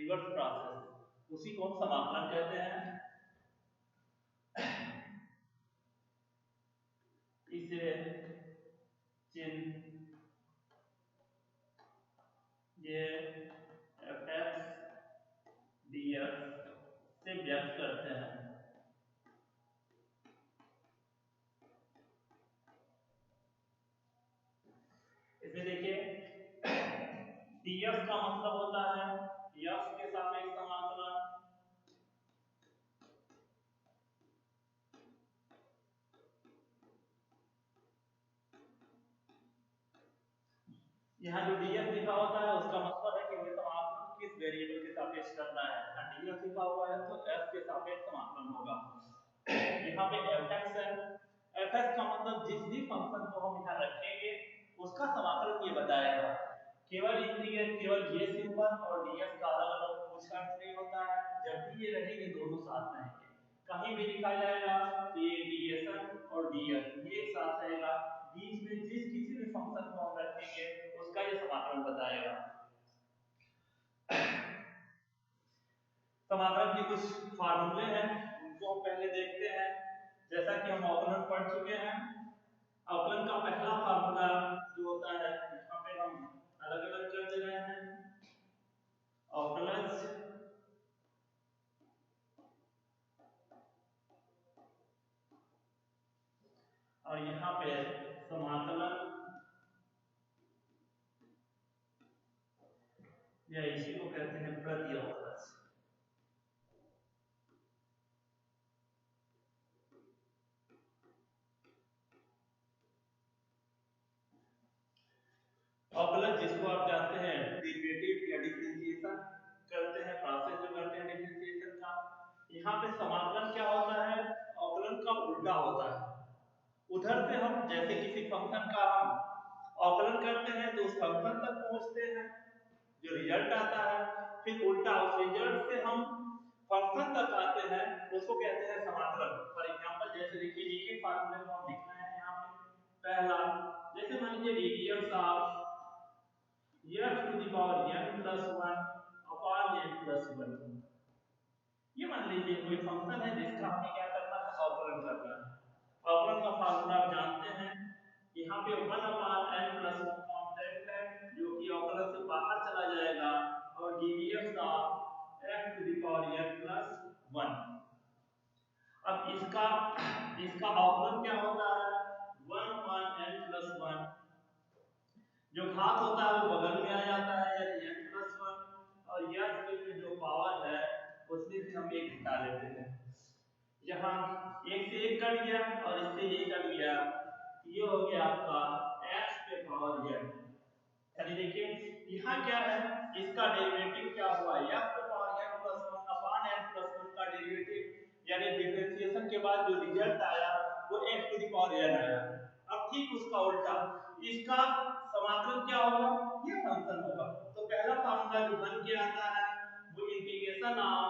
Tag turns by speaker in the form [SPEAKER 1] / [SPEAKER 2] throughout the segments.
[SPEAKER 1] Reverse process, उसी को हम समाकलन कहते हैं। इसे चिन्ह ये fx dx से व्यक्त करते हैं। इसमें देखिए dx का मतलब होता है x के सापेक्ष समाकलन, यहाँ जो dx लिखा होता है उसका मतलब है कि हमें समाकलन किस वेरिएबल के सापेक्ष करना है। dx लिखा हुआ है तो f के सापेक्ष समाकलन होगा। यहाँ पे fx है, fx का मतलब जिस भी फंक्शन को हम यहाँ रखेंगे उसका समाकलन ये बताएगा। केवल इंटीग्रेट, केवल ये सिंबल और dx का अलग-अलग कुछ अर्थ नहीं होता है। जब भी ये रहेंगे दोनों साथ रहेंगे, कहीं भी लिखा जाएगा तो ये इंटीग्रेशन और dx ये एक साथ रहेगा। बीच में जिस किसी भी फंक्शन को हम रखेंगे उसका ये समाकलन बताएगा। समाकलन के कुछ फार्मूले हैं, उनको हम पहले देखते हैं। जैसा कि हम अवकलन पढ़ चुके हैं, अवकलन का पहला फार्मूला जो होता है यहाँ पे हम अलग-अलग कर दे रहे हैं। अवकलज और यहाँ पे समाकलन, या इसी को कहते हैं प्रति अवकलज। अवकलज जिसको आप जानते हैं डेरिवेटिव या डिफरेंशिएशन करते हैं, प्रोसेस जो करते हैं डिफरेंशिएशन का। यहाँ पे समाकलन क्या होता है, अवकलन का उल्टा होता है। उधर से हम जैसे किसी फंक्शन का हम अवकलन करते हैं तो उस फंक्शन तक पहुंचते हैं, जो रिजल्ट आता है, फिर उल्टा उस रिजल्ट से हम फंक्शन तक आते हैं, उसको कहते हैं समाकलन। फॉर एग्जांपल जैसे देखिए एक एक फार्मूले को हम लिख रहे हैं यहाँ पे। पहला जैसे मान लीजिए radius of f to the power n plus 1 upon n plus 1। ये मान लीजिए कोई फंक्शन है जिसका हमें क्या करना है, अवकलन करना है। अवकलन का फार्मूला आप जानते हैं, यहाँ पे 1 अपॉन n प्लस 1 कांस्टेंट है जो कि अवकलन से बाहर चला जाएगा और dx of f to the power n plus 1। अब इसका अवकलन क्या होता है, 1 अपॉन n प्लस 1, जो घात होता है वो बगल में आ जाता है यानी n प्लस 1, और यह जो पावर है उसमें भी हम एक घटा लेते हैं। यहाँ एक से एक कट गया और इससे ये कट गया, ये हो गया आपका x पे पावर n। यानी देखिए यहाँ क्या है, इसका डेरिवेटिव क्या हुआ, x पे power n plus 1 upon n plus 1 का डेरिवेटिव, यानी डिफरेंशिएशन के बाद जो रिजल्ट आया वो x to the power n आया। अब ठीक उसका उल्टा, इसका समाकलन क्या होगा, ये फंक्शन होगा। तो पहला फार्मूला जो बन के आता है वो integration of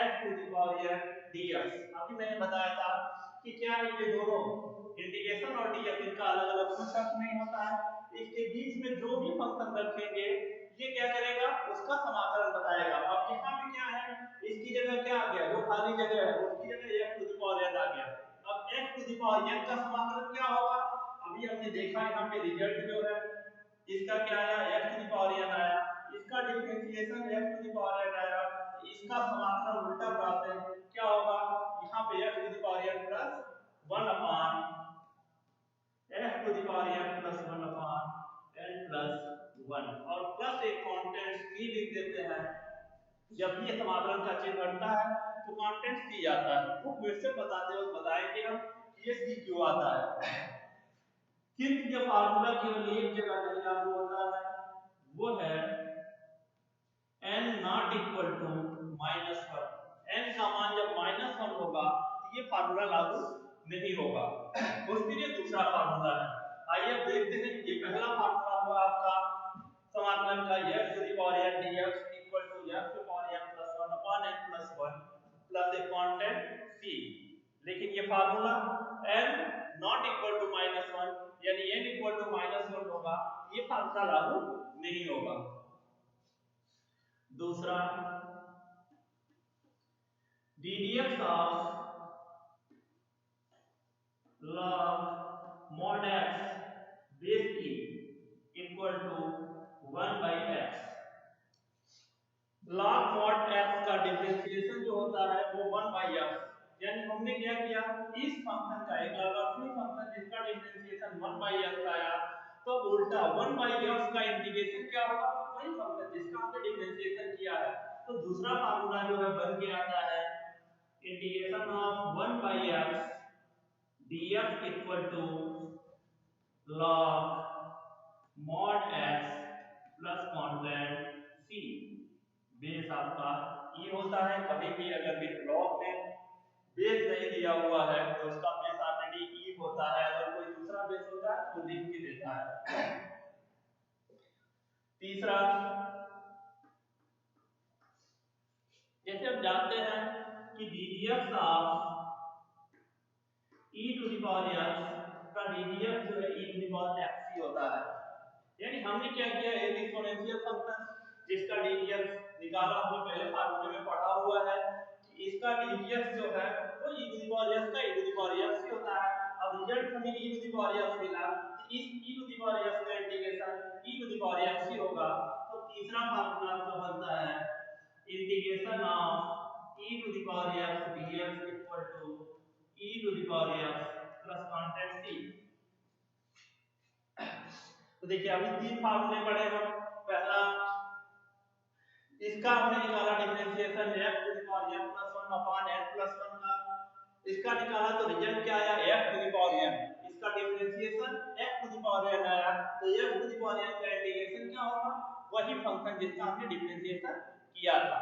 [SPEAKER 1] f to the power n dx। अभी मैंने बताया था कि क्या ये दोनों इंटीग्रेशन और dx इनका अलग-अलग कुछ अर्थ नहीं होता है। इसके बीच में जो भी फंक्शन रखेंगे ये क्या करेगा, उसका समाकलन बताएगा। अब यहाँ पे क्या है, इसकी जगह क्या आ गया, जो खाली जगह है उसकी जगह f to the power n आ गया। अब f to the power n का समाकलन क्या होगा, अभी हमने देखा यहाँ पे रिजल्ट जो है इसका क्या आया, f to the power n आया, इसका differentiation f to the power n आया, तो इसका समाकलन उल्टा प्रोसेस क्या होगा, यहाँ पे f to the power n plus 1 upon f to the power n plus 1 upon n plus 1 और प्लस एक कांस्टेंट c लिख देते हैं। जब भी ये समाकलन का चिन्ह बनता है तो कांस्टेंट c आता है। वो क्वेश्चन बताते वक्त बताएंगे हम ये c क्यों आता है। किंतु ये फार्मूला केवल एक जगह नहीं लागू होता है, वो है n not equal to -1। n का मान जब -1 होगा तो ये फार्मूला लागू नहीं होगा, उसके लिए दूसरा फार्मूला है। आइए अब देखते हैं, ये पहला फार्मूला हुआ आपका समाकलन का f to the power n dx equal to f to the power n plus 1 upon n plus 1 plus एक कांस्टेंट c। लेकिन ये formula n not equal to -1 यानी n इक्वल टू -1 होगा, ये फार्मूला लागू नहीं होगा। दूसरा ddx of log mod x base e equal to 1 by x। log mod x का डिफरेंशिएशन जो होता है वो 1 by x, यानी हमने क्या किया, इस फंक्शन का एक लॉगरिथमिक फंक्शन जिसका डिफरेंशिएशन 1 by x आया, तो उल्टा 1 by x का इंटीग्रेशन क्या होगा, वही फंक्शन जिसका हमने डिफरेंशिएशन किया है। तो दूसरा फार्मूला जो है बन के आता है integration of 1 by x dx equal to log mod x plus constant c। Base आपका e होता है, कभी भी अगर लॉग में बेस नहीं दिया हुआ है तो उसका बेस ऑलरेडी e होता है, अगर कोई दूसरा बेस होता है तो लिख के देता है। तीसरा, जैसे हम जानते हैं कि ddx of e to the power x का ddx जो है e to the power x ही होता है, यानी हमने क्या किया, एक एक्सपोनेंशियल फंक्शन जिसका ddx निकाला, हमने पहले फार्मूले में पढ़ा हुआ है कि इसका ddx जो है वो e to the power x का e to the power x ही होता है। अब रिजल्ट हमें e to the power x मिला, तो इस e to the power x का integration e to the power x ही होगा। तो तीसरा फार्मूला आपका बनता है integration of e to the power x dx equal to e to the power x plus constant c। तो देखिए अभी तीन फार्मूले पढ़े हम। पहला इसका हमने निकाला differentiation f to the power m plus 1 upon n plus 1 का, इसका निकाला तो रिजल्ट क्या आया, f to the power n। इसका differentiation f to the power n आया, तो f to the power n का इंटीग्रेशन क्या होगा, वही फंक्शन जिसका हमने डिफरेंशिएशन किया था।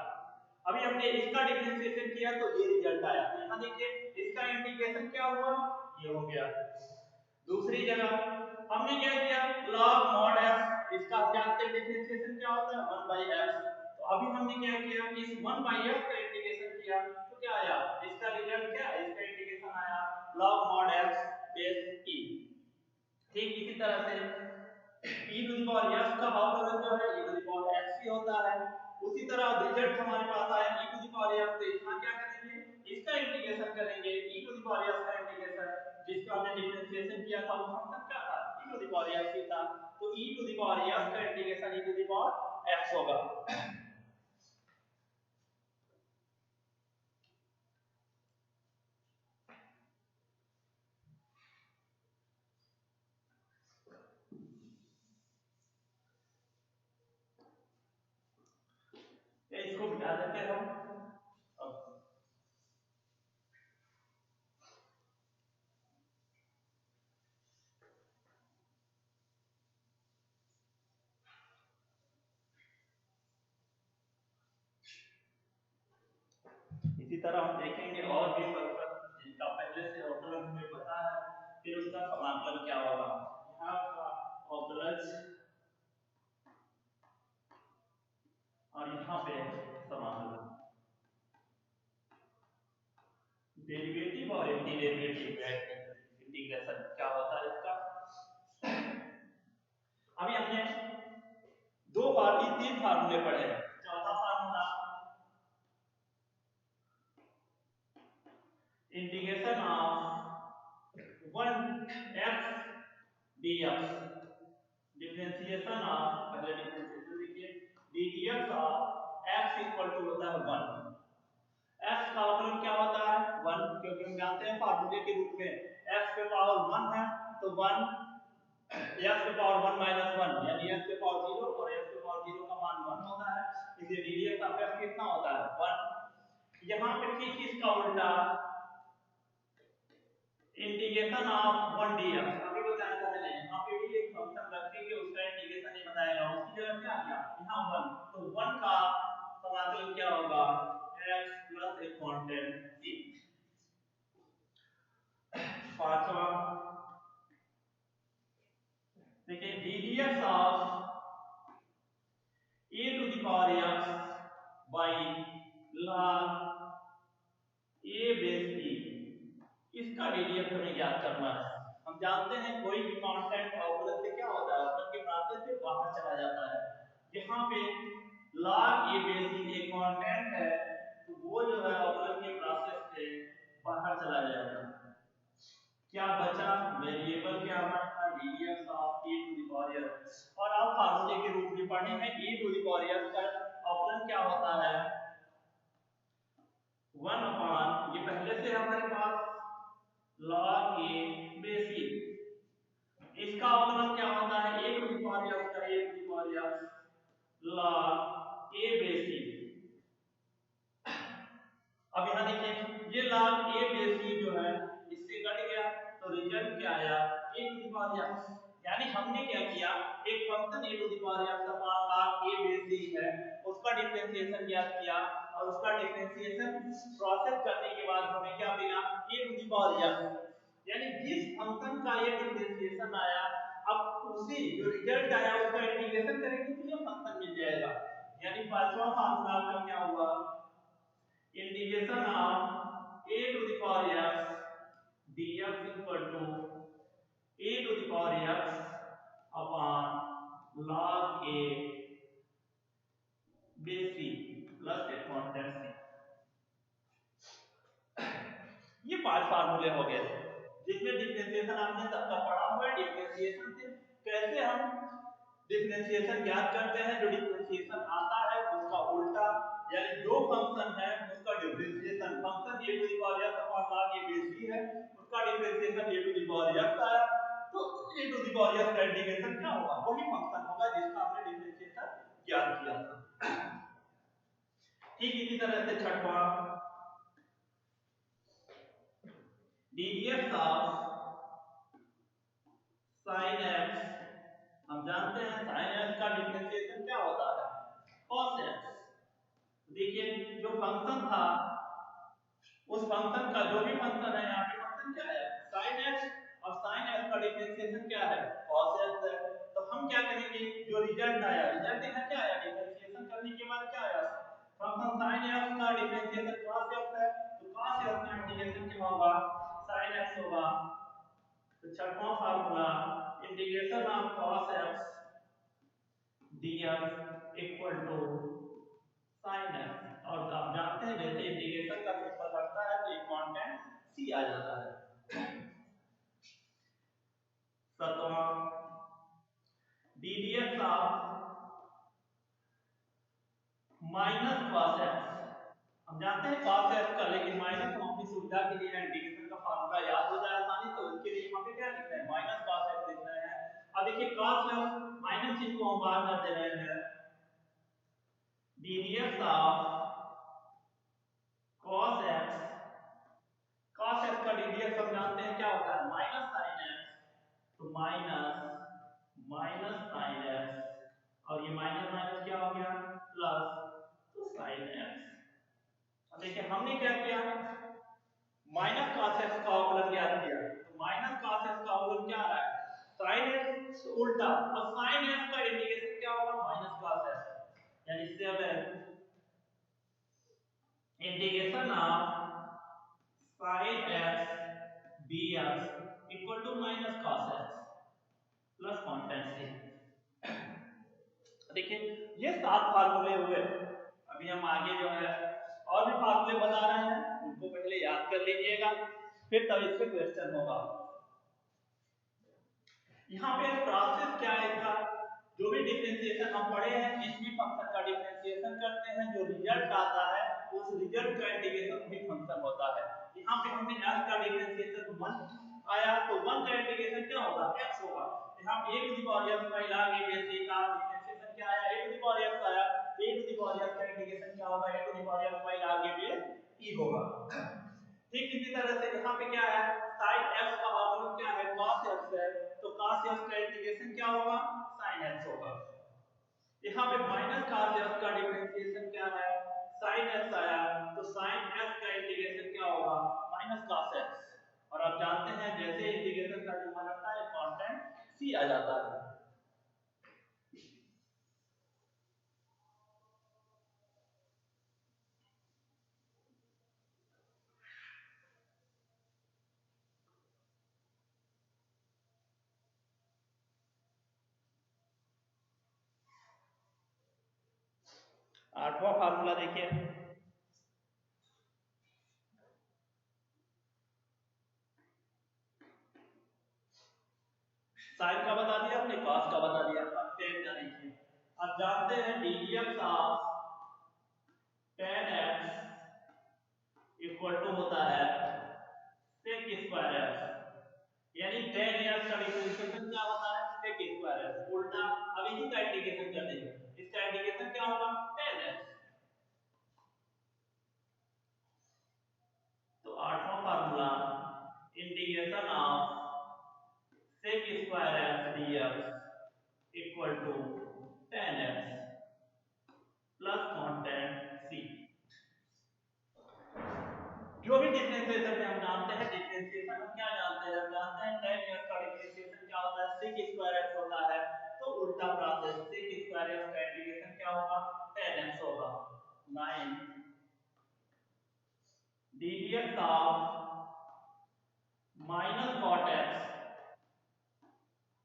[SPEAKER 1] अभी हमने इसका डिफरेंशिएशन किया तो ये रिजल्ट आया, तो यहां देखिए इसका इंटीग्रेशन क्या हुआ, ये हो गया। दूसरी जगह हमने क्या किया, log mod x, इसका हम जानते हैं डिफरेंशिएशन क्या होता है 1 by x। तो अभी हमने क्या किया, इस 1 by x का इंटीग्रेशन किया तो क्या आया, इसका रिजल्ट क्या, इसका इंटीग्रेशन आया log mod x base e। ठीक इसी तरह से e to the power x का अवकलन जो है e to the power x ही होता है। उसी तरह रिजल्ट हमारे पास आया e to the power x, तो यहां क्या करेंगे, इसका इंटीग्रेशन करेंगे, e to the power x का इंटीग्रेशन जिसका हमने डिफरेंशिएशन किया था वो फंक्शन क्या था, e to the power x ही था, तो e to the power x का integration e to the power x होगा। इसको मिटा देते हैं हम। इसी तरह हम देखेंगे और भी फंक्शन जिनका पहले से अवकलन हमें पता है, फिर उसका समाकलन क्या होगा। यहाँ का अवकलज और यहाँ पे समाकलन, डेरिवेटिव और इंटीग्रेशन क्या होता है इसका। अभी हमने दो बार ये तीन फार्मूले पढ़े हैं। चौथा formula integration of 1x dx, differentiation of, पहले डिफरेंशिएशन लिखिए, ddx of x equal to होता है 1। x का अवकलन क्या होता है 1, क्योंकि हम जानते हैं फार्मूले के रूप में x पे पावर 1 है तो 1 x पे पावर 1 माइनस 1 यानी x पे पावर 0 और x पे पावर 0 का मान 1 होता है, इसलिए ddx ऑफ x कितना होता है 1। यहाँ पे ठीक इसका उल्टा इंटीग्रेशन ऑफ 1 dx, अभी बताया था मैंने, यहाँ पे भी एक फंक्शन रखेंगे उसका इंटीग्रेशन नहीं बताएगा, उसकी जगह क्या आ गया यहाँ 1, तो 1 का समाकलन क्या होगा x प्लस एक कांस्टेंट c। पांचवा देखिए ddx of a to the power x by log a base e, इसका ddx हमें ज्ञात करना है। हम जानते हैं कोई भी कांस्टेंट अवकलन से क्या होता है, अवकलन के प्राचल से बाहर चला जाता है। यहाँ पे log a base e एक कांस्टेंट है तो वो जो है अवकलन के प्रोसेस से बाहर चला जाएगा। क्या बचा? वेरिएबल क्या हमारे पास ddx of e to the power f, और आप फार्मूले के रूप में पढ़े हैं e to the power f का अवकलन क्या होता है 1 अपॉन, ये पहले से हमारे पास log a बेस e, इसका अवकलन क्या होता है a to the power f का a to the power f log a base e। अब यहाँ देखिए ये log a बेस e जो है इससे कट गया तो रिजल्ट क्या आया a to the power f, यानी हमने क्या किया एक function a to the power f समान log a बेस e है, उसका डिफरेंशिएशन ज्ञात किया और उसका डिफरेंशिएशन प्रोसेस करने के बाद हमें क्या मिला a to the power f, यानी जिस फंक्शन का ये डिफरेंशिएशन आया अब उसी जो रिजल्ट आया उसका इंटीग्रेशन करेंगे तो ये फंक्शन मिल जाएगा। यानी पांचवा फार्मूला आपका क्या हुआ integration of a to the power f dx equal to a to the power f upon log a base c plus एक कांस्टेंट c। ये पांच फार्मूले हो गए जिसमें डिफरेंशिएशन आपने सबका पढ़ा हुआ है। डिफरेंशिएशन से कैसे हम डिफरेंशिएशन ज्ञात करते हैं, जो डिफरेंशिएशन आता है उसका उल्टा, यानी जो फंक्शन है उसका differentiation function a to the power f upon log a base c है, उसका differentiation a to the power f आया तो a to the power f का इंटीग्रेशन क्या होगा वही फंक्शन होगा जिसका हमने डिफरेंशिएशन ज्ञात किया था। ठीक इसी तरह से छठवां ddx ऑफ sin x, हम जानते हैं sin x का डिफरेंशिएशन क्या होता है cos x। देखिए जो फंक्शन था उस फंक्शन का जो भी फंक्शन है यहाँ पे फंक्शन क्या है sin x, और sin x का डिफरेंशिएशन क्या है cos x है। तो हम क्या करेंगे जो रिजल्ट आया, रिजल्ट यहाँ क्या आया डिफरेंशिएशन करने के बाद क्या आया फंक्शन sin x का डिफरेंशिएशन cos x है, तो cos x का इंटीग्रेशन क्या होगा sin x होगा। तो छठवां formula integration of cos x dx equal to sin x, और आप जानते हैं जैसे इंटीग्रेशन का सिंबल लगता है तो एक कांस्टेंट c आ जाता है। सातवां ddx of minus cos x, हम जानते हैं cos x का, लेकिन माइनस हम अपनी सुविधा के लिए इंटीग्रेशन का फार्मूला याद हो जाए आसानी तो उसके लिए यहाँ पे क्या लिख रहे हैं माइनस cos x लिख रहे हैं। अब देखिए cos x माइनस चिन्ह को हम बाहर कर दे रहे हैं, ddx of cos x, cos x का ddx हम जानते हैं क्या होता है माइनस sin x, तो माइनस sin x और ये माइनस माइनस क्या हो गया प्लस, तो sin x। अब देखिए हमने क्या किया माइनस cos x का अवकलन ज्ञात किया, तो माइनस cos x का अवकलन क्या आ रहा है sin x उल्टा, और sin x का इंटीग्रेशन क्या होगा माइनस cos x, यानी इससे अब integration of sin x dx equal to minus cos x plus constant से। देखिए ये सात फार्मूले हुए, अभी हम आगे जो है और भी फार्मूले बता रहे हैं उनको पहले याद कर लीजिएगा फिर तब इससे क्वेश्चन होगा। यहाँ पे प्रोसेस क्या है इसका, जो भी डिफरेंशिएशन हम पढ़े हैं जिस भी फंक्शन का डिफरेंशिएशन करते हैं जो रिजल्ट आता है उस रिजल्ट का इंटीग्रेशन भी फंक्शन होता है। यहाँ पे हमने x का डिफरेंशिएशन 1 आया तो 1 का इंटीग्रेशन क्या होगा x होगा, यहाँ पे a to the power x का log a बेस c का डिफरेंशिएशन क्या आया a to the power x आया, a to the power x का इंटीग्रेशन क्या होगा a to the power x log a base e होगा। ठीक इसी तरह से यहाँ पे क्या है sin x का अवकलन क्या है cos x है, तो cos x का इंटीग्रेशन क्या होगा sin x होगा। यहाँ पे माइनस cos x का डिफरेंशिएशन क्या है sin x आया, तो sin x का इंटीग्रेशन क्या होगा माइनस cos x, और आप जानते हैं जैसे इंटीग्रेशन का सिंबल आता है कांस्टेंट c आ जाता है। आठवां फार्मूला देखिए साइन का बता दिया हमने, कॉस का बता दिया, अब tan का देखिए। अब जानते हैं ddx of tan x equal to होता है sec स्क्वायर x, यानी tan x का डिफरेंशिएशन क्या होता है sec स्क्वायर x, उल्टा अब इसी का इंटीग्रेशन कर देंगे, इसका इंटीग्रेशन क्या होगा tan x। तो आठवां formula integration of sec square x dx equal to tan x plus constant c। जो भी डिफरेंशिएशन में हम जानते हैं, डिफरेंशिएशन हम क्या जानते हैं, हम जानते हैं tan x का डिफरेंशिएशन क्या होता है sec स्क्वायर x होता है, तो उल्टा प्रोसेस sec स्क्वायर x का इंटीग्रेशन क्या होगा tan x होगा। 9 ddx of minus cot x,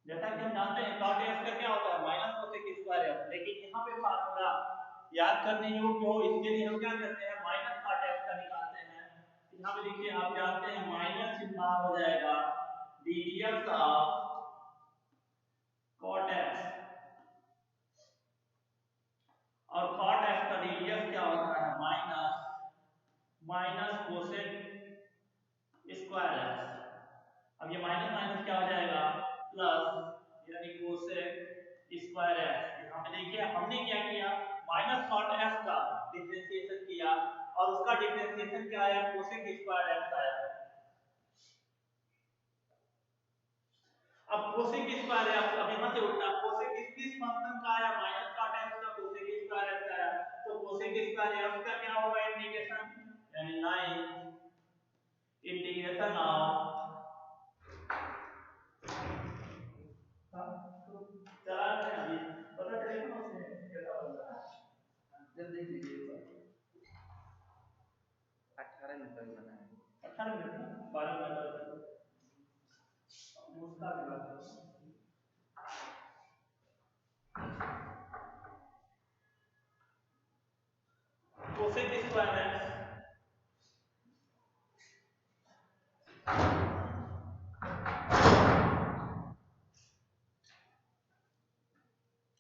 [SPEAKER 1] जैसा कि हम जानते हैं cot x का क्या होता है माइनस cosec स्क्वायर x, लेकिन यहाँ पे फार्मूला याद करने योग्य हो इसके लिए हम क्या करते हैं माइनस cot x का निकालते हैं। यहाँ पे देखिए आप जानते हैं माइनस चिन्ह हो जाएगा ddx ऑफ cot x, और cot x का ddx क्या होता है माइनस cosec स्क्वायर x। अब ये माइनस माइनस क्या हो जाएगा प्लस, यानी cosec स्क्वायर x। यहाँ पे देखिए हमने क्या किया माइनस cot x का डिफरेंशिएशन किया और उसका डिफरेंशिएशन क्या आया cosec स्क्वायर x आया। अब cosec स्क्वायर x, अब यहाँ से उल्टा cosec किस फंक्शन का आया माइनस cot x का cosec स्क्वायर x आया, तो cosec स्क्वायर x का क्या होगा इंटीग्रेशन, यानी 9 इंटीग्रेशन ऑफ चला अभी पता चलेगा ना उसमें कैसा बनता है, जब देख लीजिए 18 मिनट तक बना है, 18 मिनट 12 मिनट उसका भी बात है। cosec स्क्वायर x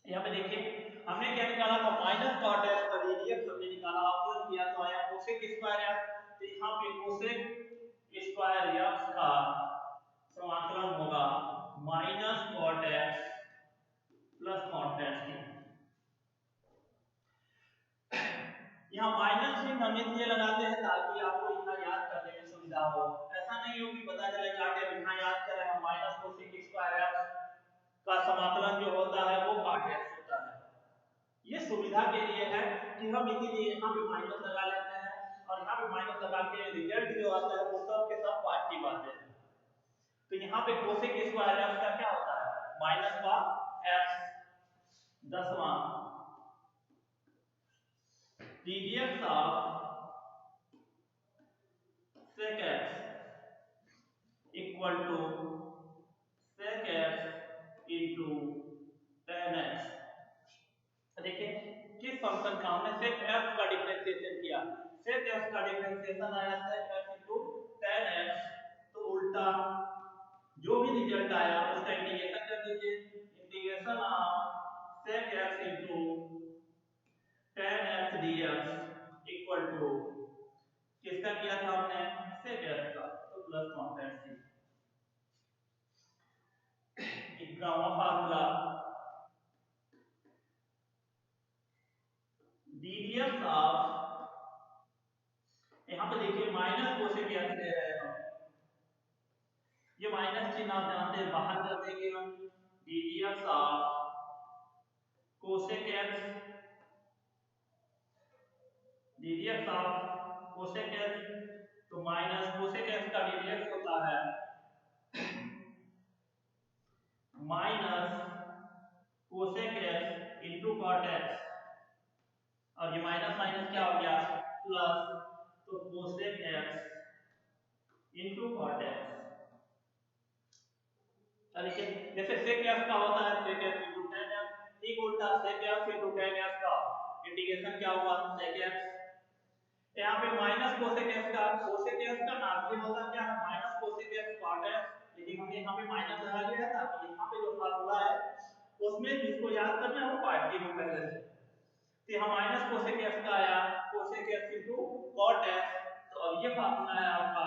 [SPEAKER 1] यहाँ पे देखिए हमने क्या निकाला था माइनस cot x का ddx हमने निकाला, ऑप्शन किया तो आया cosec स्क्वायर x। तो यहाँ पे cosec स्क्वायर x का समाकलन होगा minus cot x plus constant c। यहाँ माइनस चिन्ह हम इसलिए लगाते हैं ताकि आपको यहाँ याद करने में सुविधा हो, ऐसा नहीं हो कि पता चले कि आप यहाँ याद कर रहे हैं माइनस cosec स्क्वायर x का समाकलन जो होता है वो cot x होता है। ये सुविधा के लिए है कि हम इसीलिए यहाँ पे माइनस लगा लेते हैं, और यहाँ पे माइनस लगा के रिजल्ट जो आता है वो सब के सब पॉजिटिव आते हैं। तो यहाँ पे cosec स्क्वायर x का क्या होता है माइनस का x 10वां ddx of sec x equal to sec x into tan x। देखिए किस फंक्शन का हमने sec f का डिफरेंशिएशन किया, sec f का डिफरेंशिएशन आया sec f into tan x, तो उल्टा जो भी रिजल्ट आया उसका इंटीग्रेशन कर दीजिए, integration of sec x into tan x dx equal to किसका किया था हमने sec x का, तो प्लस कांस्टेंट c। 21वां फार्मूला ddx ऑफ, यहाँ पे देखिए माइनस cosec x ले रहे हैं हम, ये माइनस चिन्ह आप जानते हैं बाहर कर देंगे हम, ddx of cosec x, ddx of cosec x, तो माइनस cosec x का ddx होता है minus cosec x into cot x, और ये माइनस माइनस क्या हो गया प्लस, तो cosec x into cot x। देखिए जैसे sec x का होता है sec x into tan x, ठीक उल्टा sec x into tan x का इंटीग्रेशन क्या हुआ sec x। यहाँ पे माइनस cosec x का नाम भी होता क्या है minus cosec x cot x, लेकिन क्योंकि हमने यहाँ पे माइनस लगा लिया था। तो यहाँ पे जो फार्मूला है उसमें जिसको याद करना है वो पार्टी में पहले से। तो यहाँ माइनस कोसेक एक्स का आया, cosec x into cot x. तो अब ये फार्मूला है आपका,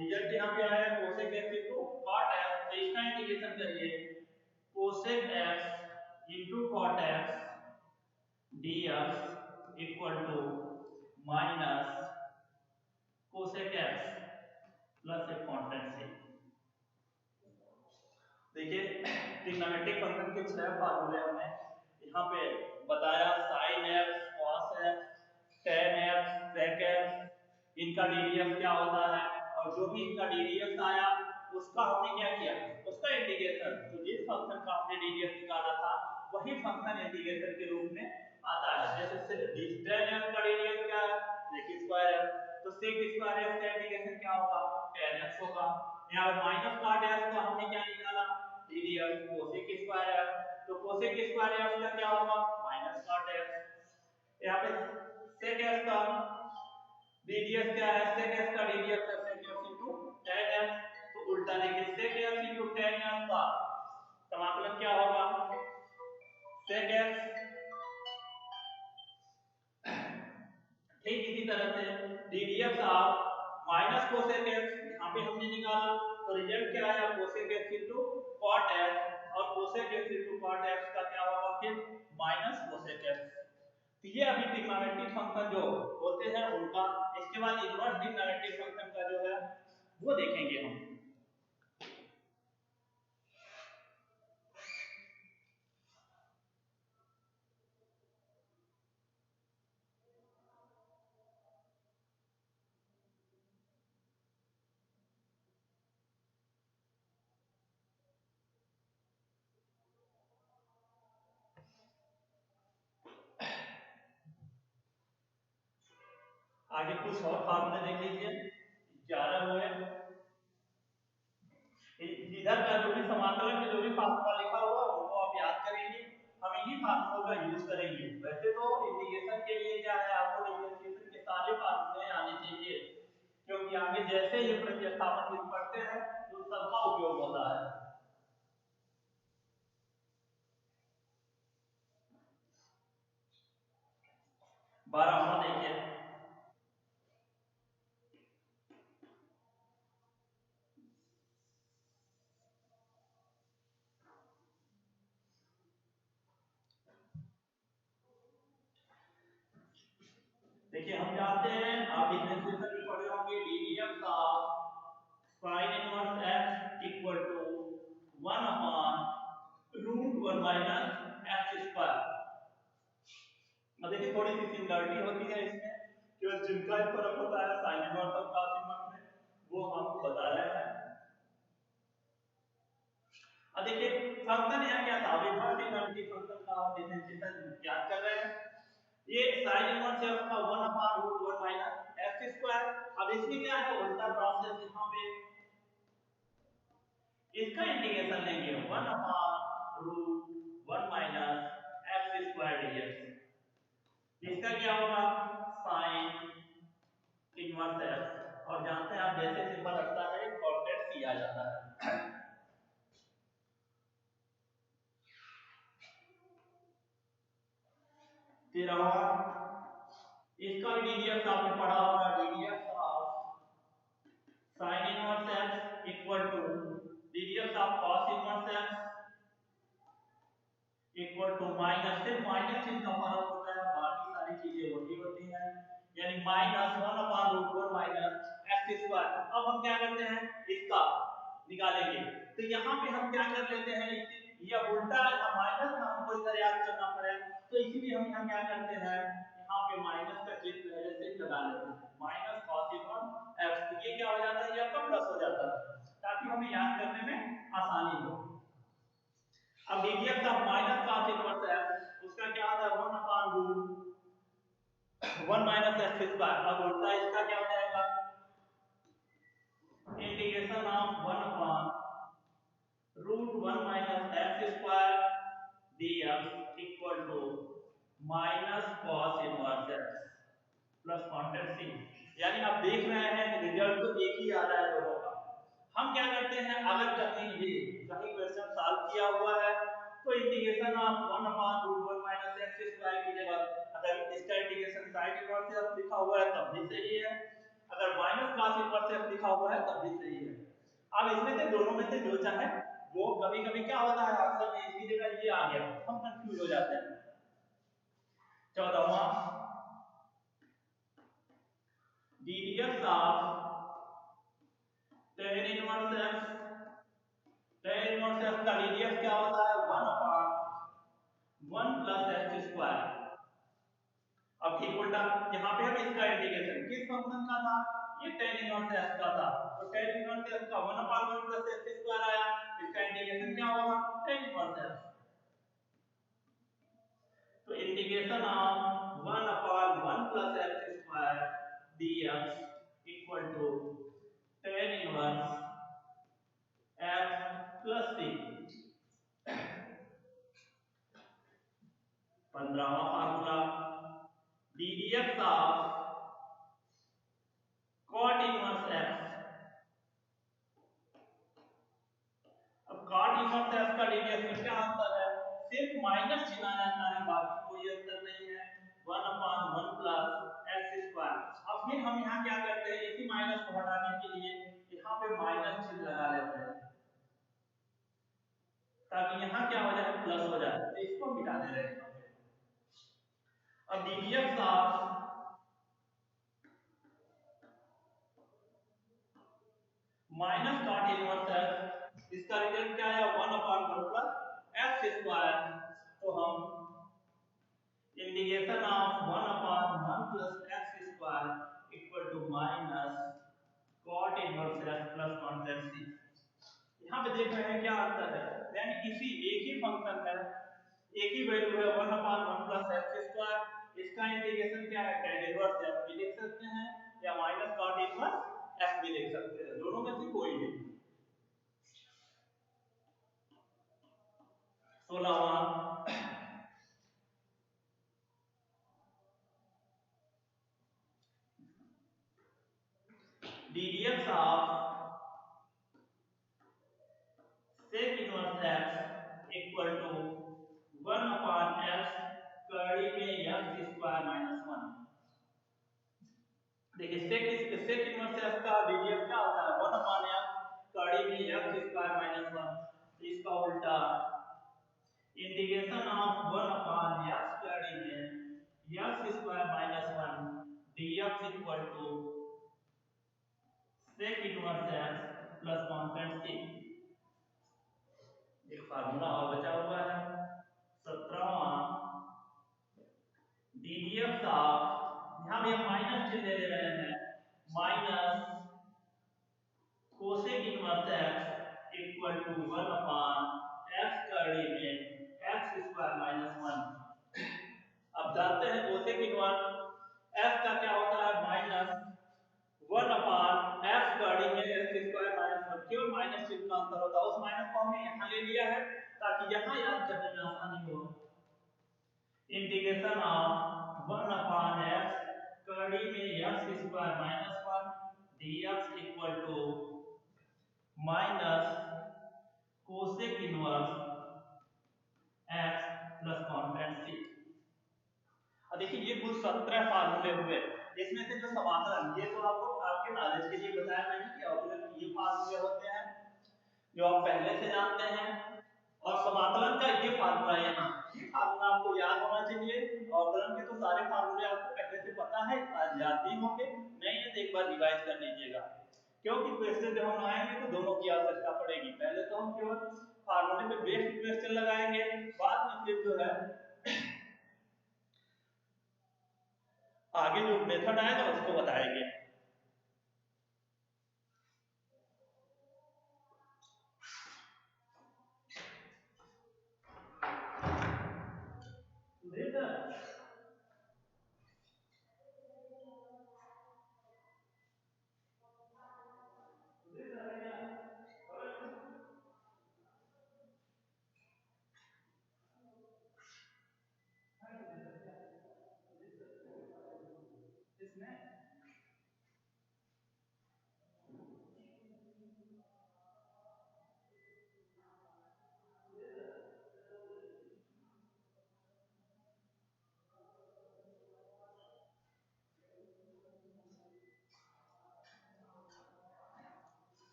[SPEAKER 1] रिजल्ट यहाँ पे आया cosec x into cot x. तो इसका इंटीग्रेशन करिए, cosec x into cot x dx equal to minus cosec x plus एक कांस्टेंट सी। देखिए ट्रिग्नोमेट्रिक फंक्शन के छह फार्मूले हमने यहाँ पे बताया, sin x, cos x, tan x, sec x, इनका ddx क्या होता है, और जो भी इनका ddx आया उसका हमने क्या किया, उसका इंटीग्रेशन। तो जिस फंक्शन का हमने ddx निकाला था वही फंक्शन इंटीग्रेशन के रूप में आता है। जैसे tan x का ddx क्या है, sec स्क्वायर है, तो sec स्क्वायर x का इंटीग्रेशन क्या होगा, tan x होगा। यहाँ पे माइनस cot x को हमने क्या निकाला, ddx cosec स्क्वायर x, तो cosec स्क्वायर x का क्या होगा, माइनस cot x। यहाँ पे sec x का ddx क्या है, sec x का ddx है sec x into tan x। तो उल्टा देखिए sec x into tan x का मतलब क्या होगा, sec x। ठीक इसी तरह से ddx of minus cosec x यहाँ पे हमने निकाला, तो रिजल्ट क्या आया, cosec x into cot x, और cosec x into cot x का क्या होगा फिर माइनस कोसेक x। तो ये अभी ट्रिग्नोमेट्रिक फंक्शन जो होते हैं उनका। इसके बाद इनवर्स ट्रिग्नोमेट्रिक फंक्शन का जो है वो देखेंगे हम। आगे कुछ और फार्मूले देख लीजिए, 11 हुए। इधर का जो भी समाकलन में जो भी फार्मूला लिखा हुआ उनको आप याद करेंगे, हम इन्हीं फार्मूलों का यूज करेंगे। वैसे तो इंटीग्रेशन के लिए क्या है, आपको डिफरेंशिएशन के सारे फार्मूले आने चाहिए, क्योंकि आगे जैसे ये प्रतिस्थापन विधि पढ़ते हैं तो सबका उपयोग होता है। 12वां देखिए, देखिए हम जानते हैं, आप डिफरेंशिएशन में पढ़े होंगे, ddx of sin inverse x equal to 1 upon root 1 minus x square. अब देखिए थोड़ी सी सिमिलरिटी होती है इसमें, केवल जिनका ही फर्क होता है sin इनवर्स और cos इनवर्स में, वो हम आपको बता रहे हैं। अब देखिए फंक्शन यहाँ क्या था, इनवर्स ट्रिग्नोमेट्रिक फंक्शन का हम डिफरेंशिएशन ज्ञात कर रहे हैं। ये sin इनवर्स f का 1 upon root 1 minus x square. अब इसमें क्या है, उल्टा प्रोसेस, यहाँ पे इसका इंटीग्रेशन लेंगे 1 upon root 1 minus x square dx। इसका क्या होगा, sin इनवर्स x, और जानते हैं आप जैसे सिंबल हटता है कॉन्स्टेंट सी आ जाता है। 13वां, इसका भी ddx आपने पढ़ा होगा, ddx of sin inverse x equal to ddx of cos inverse x equal to minus, सिर्फ माइनस चिन्ह का फर्क होता है, बाकी सारी चीजें वही होती हैं, यानी minus 1 upon root 4 minus x square. अब हम क्या करते हैं, इसका निकालेंगे, तो यहाँ पे हम क्या कर लेते हैं, ये उल्टा माइनस ना हमको इधर याद करना पड़े, तो इसीलिए हम यहाँ क्या करते हैं, यहाँ पे माइनस का चिन्ह पहले से लगा लेते हैं, माइनस cos इनवर्स x। तो ये क्या हो जाता है, ये आपका प्लस हो जाता है, ताकि हमें याद करने में आसानी हो। अब ddx का माइनस cos इनवर्स x, उसका क्या आता है 1 upon root 1 minus x square. अब उल्टा इसका क्या हो जाएगा, integration of 1 upon root 1 minus x square dx equal to minus cos inverse x plus constant c। यानी आप देख रहे हैं रिजल्ट तो एक ही आ रहा है दोनों का, हम क्या करते हैं, अगर कहीं क्वेश्चन सॉल्व किया हुआ है तो integration of 1 upon root 1 minus x square की जगह अगर इसका इंटीग्रेशन साइन इनवर्स एक्स लिखा हुआ है तब भी सही है, अगर माइनस cos इनवर्स एक्स लिखा हुआ है तब भी सही है। अब इसमें से दोनों में से जो चाहे वो, कभी-कभी क्या होता है आंसर में इसकी जगह ये आ गया, हम कंफ्यूज हो जाते हैं। 14वां d d x of tan inverse x, tan inverse x का डी डी एक्स क्या होता है 1 अपॉन 1 प्लस एक्स स्क्वायर। अब ठीक उल्टा, यहाँ पे हम इसका इंटीग्रेशन किस फंक्शन का था, ये tan इनवर्स x का था, तो tan इनवर्स x का 1 अपॉन 1 प्लस x स्क्वायर आया, इसका इंटीग्रेशन क्या होगा tan इनवर्स x। तो integration of 1 upon 1 plus x square dx equal to tan inverse x plus c। 15वां formula d d x of cot inverse x। अब cot inverse x का ddx में क्या अंतर है, सिर्फ माइनस चिन्ह आ जाता है, बाकी कोई अंतर नहीं है, 1 अपॉन 1 प्लस एक्स स्क्वायर। अब फिर हम यहाँ क्या करते हैं, इसी माइनस को हटाने के लिए यहाँ पे माइनस चिन्ह लगा लेते हैं ताकि यहाँ क्या हो जाए प्लस हो जाए, तो इसको मिटा दे रहे हैं। अब ddx of minus cot inverse x, इसका रिजल्ट क्या है 1 अपॉन 1 प्लस एक्स स्क्वायर, तो हम integration of 1 upon 1 plus x square equal to minus cot inverse x plus constant c। यहाँ पे देख रहे हैं क्या अंतर है, यानी किसी एक ही फंक्शन है, एक ही वैल्यू है 1 अपॉन 1 प्लस एक्स स्क्वायर, इसका इंटीग्रेशन क्या है tan इनवर्स x भी लिख सकते हैं या माइनस cot इनवर्स x भी लिख सकते हैं, दोनों में से कोई भी। 16वां ddx of sec inverse x equal to 1 upon x कड़ी में x स्क्वायर माइनस 1। देखिए sec इनवर्स x का ddx क्या होता है 1 अपॉन x कड़ी में x स्क्वायर माइनस 1, तो इसका उल्टा इंटीग्रेशन ऑफ 1 अपॉन x कड़ी में x स्क्वायर minus 1 dx equal to sec inverse x plus constant c। एक फार्मूला और बचा हुआ है 17वां ddx ऑफ, यहाँ भी हम माइनस चिन्ह ले रहे हैं, minus cosec inverse x equal to 1 upon x कड़ी में x स्क्वायर माइनस 1। अब जानते हैं कोसेक इनवर्स x का क्या होता है माइनस 1 अपॉन x कड़ी में x स्क्वायर माइनस 1, केवल माइनस चिन्ह का अंतर होता है, उस माइनस को हमने यहाँ ले लिया है ताकि यहाँ याद करने में आसानी हो। इंटीग्रेशन ऑफ 1 अपॉन x कड़ी में x स्क्वायर minus 1 dx equal to minus cosec inverse x plus constant c। अब देखिए ये कुल 17 फार्मूले हुए, इसमें से जो समाकलन, ये तो आपको आपके नॉलेज के लिए बताया मैंने कि अवकलन ये फार्मूले होते हैं जो आप पहले से जानते हैं, और समाकलन का ये फार्मूला यहाँ, ये फार्मूला आपको याद होना चाहिए। अवकलन के तो सारे फार्मूले आपको पहले से पता है, आज याद भी होंगे, नहीं है तो एक बार रिवाइज कर लीजिएगा, क्योंकि क्वेश्चन जब हम आएंगे तो दोनों की आवश्यकता पड़ेगी। पहले तो हम केवल फार्मूले पे बेस्ड क्वेश्चन लगाएंगे, बाद में फिर जो है आगे जो मेथड आएगा उसको बताएंगे।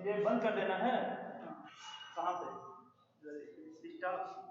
[SPEAKER 1] ये बंद कर देना है। कहाँ पे? स्टार्ट